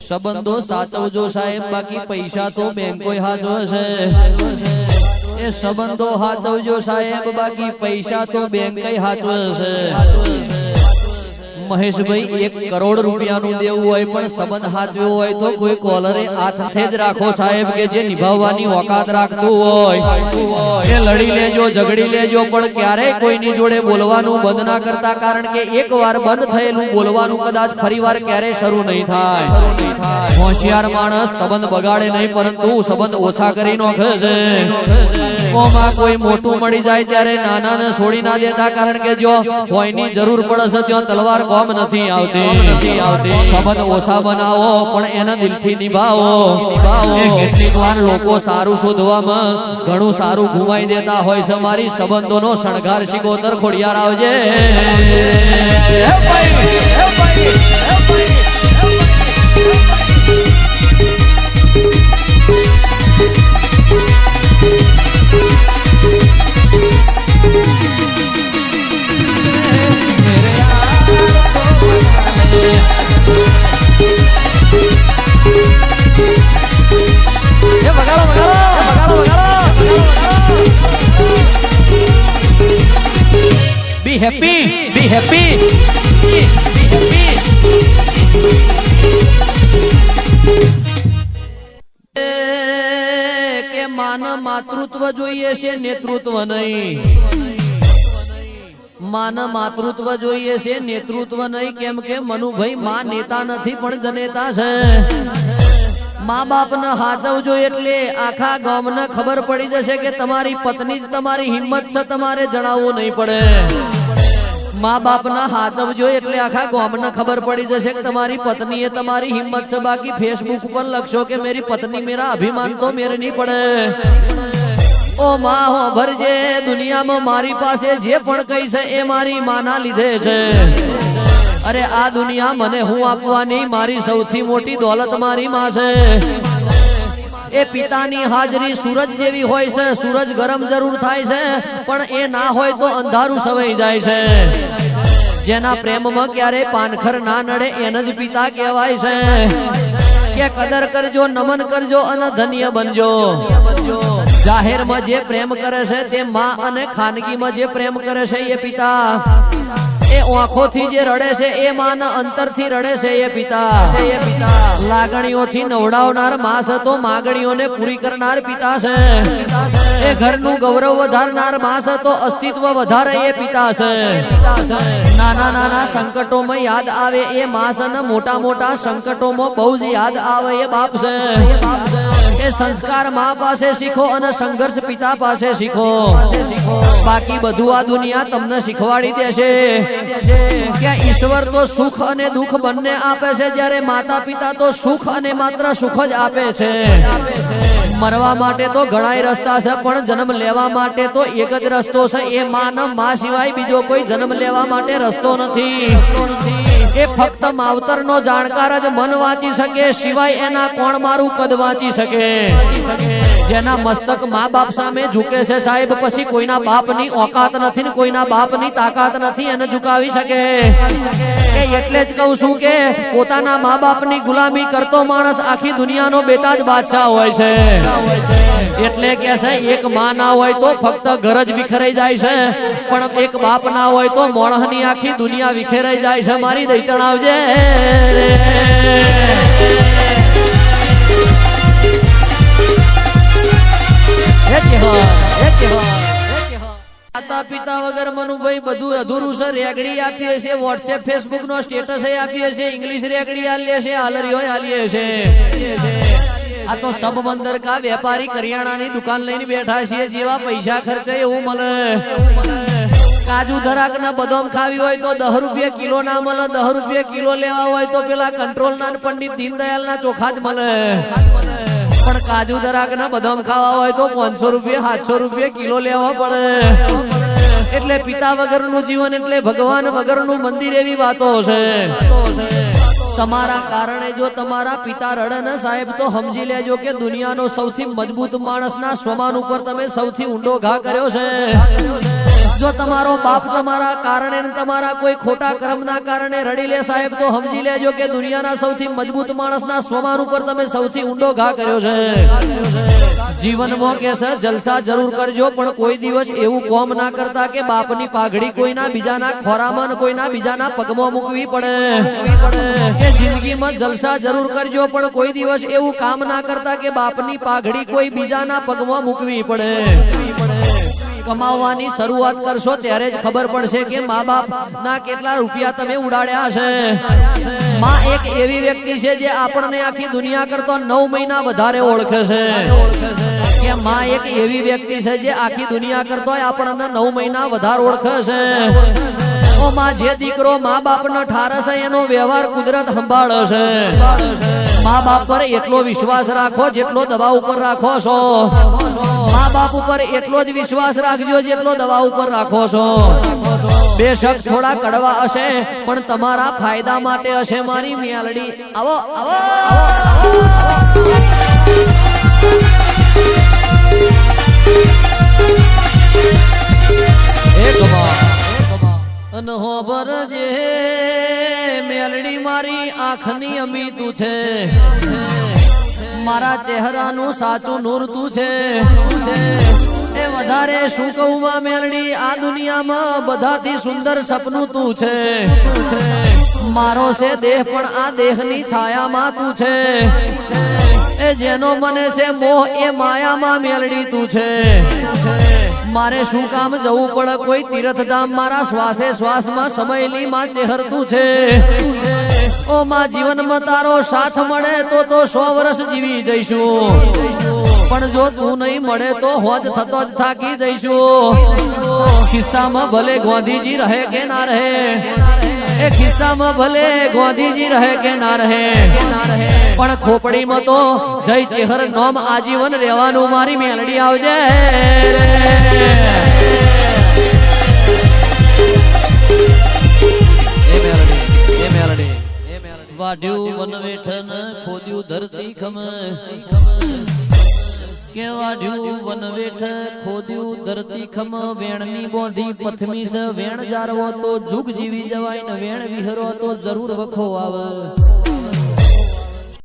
સંબંધો સાચવજો સાહેબ, બાકી પૈસા તો બેંકો હાચવે છે। એ સંબંધો હાચવજો સાહેબ, બાકી પૈસા તો બેંક હાચવે છે। મહેશભાઈ 1 કરોડ રૂપિયાનું દેવું હોય પણ સંબંધ હાચવ્યો હોય તો કોઈ કોલરે હાથે જ રાખો સાહેબ, કે જે નિભાવવાની ઓકાત રાખતું હોય એ લડી લેજો, ઝઘડી લેજો, પણ ક્યારેય કોઈની જોડે બોલવાનું બંધ ના કરતા, કારણ કે એકવાર બંધ થયેલું બોલવાનું કદાચ ફરીવાર ક્યારેય શરૂ નહીં થાય। હોશિયાર માણસ સંબંધ બગાડે નહીં, પરંતુ સંબંધ ઓછા કરી નાખે છે। ઓમાં કોઈ મોટું મળી જાય ત્યારે નાનાને છોડી ના દેતા, કારણ કે જો હોયની જરૂર પડે છે ત્યાં તલવાર કોમ નથી આવતી। સંબંધ ઓછા બનાવો પણ એના દિલથી નિભાવો। કેટલીક વાર લોકો સારું શોધવામાં ઘણું સારું ઘુમાઈ દેતા હોય છે। મારી સંબંધોનો શણગાર શિકોતર ખોડિયાર આવજે। Be happy, be happy, be happy. કે માન માતૃત્વ જોઈએ છે, નેતૃત્વ નહીં। માન માતૃત્વ જોઈએ છે, નેતૃત્વ નહીં। કેમ કે મનુભાઈ માં નેતા નથી પણ જનેતા છે। મા બાપ ને હાચવજો એટલે આખા ગામ ને ખબર પડી જશે કે તમારી પત્ની જ તમારી હિંમત છે, તમારે જણાવવું નહીં પડે। મા બાપ ના હાચવજો એટલે આખા ગામ ને ખબર પડી જશે કે તમારી પત્ની એ તમારી હિંમત છે। બાકી ફેસબુક ઉપર લખશો કે મેરી પત્ની મેરા અભિમાન, તો મેરે નહીં પડે। ઓ માં હો ભરજે, દુનિયામાં મારી પાસે જે પણ કઈ છે એ મારી માના લીધે છે। અરે આ દુનિયા મને હું આપવાની, મારી સૌથી મોટી દોલત મારી માં છે। એ પિતાની હાજરી સૂરજ જેવી હોય છે। સૂરજ ગરમ જરૂર થાય છે પણ એ ના હોય તો અંધારું સવાઈ જાય છે। જેના પ્રેમમાં ક્યારે પાનખર ના નડે એને જ પિતા કહેવાય છે। કે કદર કરજો, નમન કરજો અને ધન્ય બનજો। જાહેરમાં જે પ્રેમ કરે છે તે માં, અને ખાનગીમાં જે પ્રેમ કરે છે એ પિતા। એ આંખોથી જે રડે છે એ માં, અંતરથી રડે છે એ પિતા। લાગણીઓથી નવડાવનાર માં છે તો માગણીઓને પૂરી કરનાર પિતા છે। એ ઘરનું ગૌરવ વધારનાર માં છે તો અસ્તિત્વ વધારે એ પિતા છે। નાના નાના સંકટોમાં યાદ આવે એ માં છે, ને મોટા મોટા સંકટોમાં બહુ જ યાદ આવે એ બાપ છે। એ સંસ્કાર માં પાસે શીખો અને સંઘર્ષ પિતા પાસે શીખો। બાકી બધું આ દુનિયા તમને શીખવાડી દેશે કે ઈશ્વર તો સુખ અને દુઃખ બંને આપે છે, જ્યારે માતા પિતા તો સુખ અને માત્ર સુખ જ આપે છે। મરવા માટે તો ઘણાય રસ્તા છે, પણ જન્મ લેવા માટે તો એક જ રસ્તો છે। એ માં સિવાય બીજો કોઈ જન્મ લેવા માટે રસ્તો નથી। એ ફક્ત માવતર નો જાણકાર જ મન વાંચી શકે, સિવાય એના કોણ મારું કદ વાંચી શકે। જેના મસ્તક મા બાપ સામે ઝૂકે છે સાહેબ, પછી કોઈના બાપની ઓકાત નથી ને કોઈના બાપની તાકાત નથી એને ઝુકાવી શકે। એટલે જ કહું છું કે પોતાના મા બાપની ગુલામી કરતો માણસ આખી દુનિયાનો બેટા જ બાદશાહ હોય છે। એટલે કે છે એક માં ના હોય તો ફક્ત ઘર જ વિખરાઈ જાય છે, પણ એક બાપ ના હોય તો મોણહની આખી દુનિયા વિખેરાઈ જાય છે। મારી દઈતણ આવજે। માતા પિતા વગર મનુભાઈ બધું અધૂરું છે। રેગડી આપીએ છે, વોટ્સએપ ફેસબુક નો સ્ટેટસ આપીએ છે, ઇંગ્લિશ રેગડી આલીએ છે, હાલરીઓ આલીએ છે। આ તો સબ બંદર કા વેપારી કરિયાણાની દુકાન લઈને બેઠા છીએ, જેવા પૈસા ખર્ચે એવું મળે। કાજુ ધરાક ના બદામ ખાવી હોય તો 10 રૂપિયા કિલો ના મળે, 10 રૂપિયા કિલો લેવા હોય તો પેલા કંટ્રોલ ના પંડિત દીનદયાલ ના ચોખા જ મળે। પણ કાજુ દરાક ના બદામ ખાવા હોય તો 500 રૂપિયા 700 રૂપિયા કિલો લેવા પડે। એટલે પિતા વગરનું જીવન એટલે ભગવાન વગરનું મંદિર, એવી વાતો છે। તમારા કારણે જો તમારા પિતા રડે ને સાહેબ, તો સમજી લેજો કે દુનિયાનો સૌથી મજબૂત માણસના સ્વમાન ઉપર તમે સૌથી ઊંડો ઘા કર્યો છે। જો તમારો બાપ તમારા કારણે ને તમારા કોઈ ખોટા કર્મના કારણે રડી લે સાહેબ, તો સમજી લેજો કે દુનિયાના સૌથી મજબૂત માણસના સ્વમાન ઉપર તમે સૌથી ઊંડો ઘા કર્યો છે. જીવનમાં કે છે જલસા જરૂર કરજો, પણ કોઈ દિવસ એવું કોમ ના કરતા કે બાપની પાઘડી કોઈના બીજાના ખોરામાં, કોઈના બીજાના પગમાં મૂકવી પડે. કે જિંદગીમાં જલસા જરૂર કરજો, પણ કોઈ દિવસ એવું કામ ના કરતા કે બાપની પાઘડી કોઈ બીજાના પગમાં મૂકવી પડે. કમાવાની શરૂઆત કરશો ત્યારે જ ખબર પડશે કે મા બાપ ના કેટલા રૂપિયા તમે ઉડાડ્યા છે. માં એક એવી વ્યક્તિ છે જે આપણને આખી દુનિયા કરતો 9 મહિના વધારે ઓળખે છે. કે માં એક એવી વ્યક્તિ છે જે આખી દુનિયા કરતો આપણને 9 મહિના વધારે ઓળખે છે. ઓ માં, જે દીકરો મા બાપ નો ઠારે છે એનો વ્યવહાર કુદરત સંભાળે છે. મા બાપ પર એટલો વિશ્વાસ રાખો જેટલો દવા ઉપર રાખો છો. મા બાપ ઉપર એટલો જ વિશ્વાસ રાખજો જેટલો દવા ઉપર રાખો છો. બેશક થોડા કડવા હશે પણ તમારા ફાયદા માટે હશે. મારી મેલડી આવો આવો અનહોબર જે મેલડી મારી આંખની અમી તું છે. મારા ચહેરાનું સાચું નૂર તું છે. એ વધારે શું કહું માં મેલડી, આ દુનિયામાં બધાથી સુંદર સપનું તું છે. મારો છે દેહ પણ આ દેહની છાયામાં તું છે. એ જેનો મને છે મોહ એ માયામાં મેલડી તું છે. મારે શું કામ જવું પડે કોઈ તીર્થધામ, મારા શ્વાસે શ્વાસમાં સમયલી માં ચહેર તું છે. ઓ માં, જીવનમાં તારો સાથ મળે તો 100 વર્ષ જીવી જઈશું, પણ જો તું નહીં મળે તો હોજ થતો જ થાકી જઈશું. ખિસ્સામાં ભલે ગાંધીજી રહે કે ના રહે, એ ખિસ્સામાં ભલે ગાંધીજી રહે કે ના રહે, પણ ખોપડીમાં તો જય ચેહર નોમ આજીવન રહેવાનું. મારી મેલડી આવજે. વાઢ્યું વનવેઠન ખોદ્યું ધરતી ખમ, કે વાઢ્યું વનવેઠ ખોદ્યું ધરતી ખમ. વેણની બોંધી પથમી છે, વેણ જારવો તો જુગ જીવી જવાય ને વેણ વિહરો તો જરૂર વખો આવે.